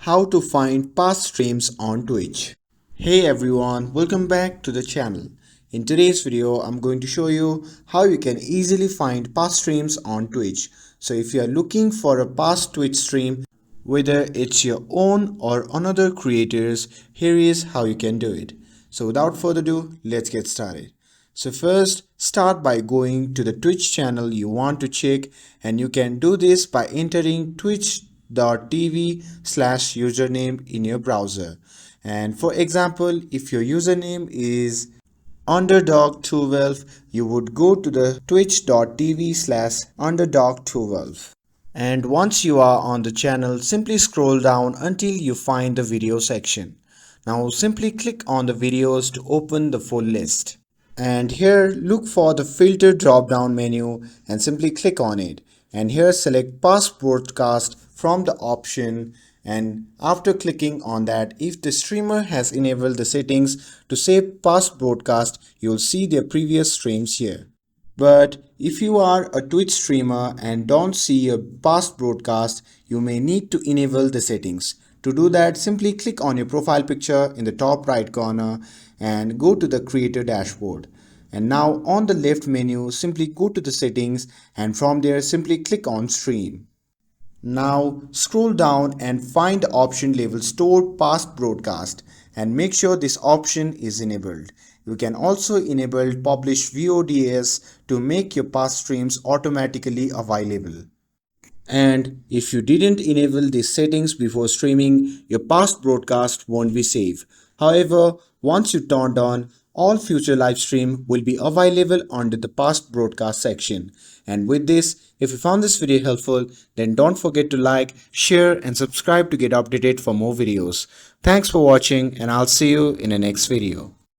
How to find past streams on Twitch. Hey everyone, welcome back to the channel. In today's video, I'm going to show you how you can easily find past streams on Twitch. So if you are looking for a past Twitch stream, whether it's your own or another creators, here is how you can do it. So without further ado, let's get started. So first, start by going to the Twitch channel you want to check, and you can do this by entering twitch.tv/username in your browser. And for example, if your username is underdog212, you would go to the twitch.tv/underdog212. And once you are on the channel, simply scroll down until you find the video section. Now simply click on the videos to open the full list. And here look for the filter drop down menu and simply click on it. And here select past broadcast from the option, and after clicking on that, if the streamer has enabled the settings to save past broadcast, you'll see their previous streams here. But if you are a Twitch streamer and don't see a past broadcast, you may need to enable the settings. To do that, simply click on your profile picture in the top right corner and go to the creator dashboard. And now on the left menu, simply go to the settings, and from there simply click on stream. Now scroll down and find the option labeled stored past broadcast and make sure this option is enabled. You can also enable publish VODs to make your past streams automatically available. And if you didn't enable these settings before streaming, your past broadcast won't be saved. However, once you turned on, all future live stream will be available under the past broadcast section. And with this, if you found this video helpful, then don't forget to like, share and subscribe to get updated for more videos. Thanks for watching, and I'll see you in the next video.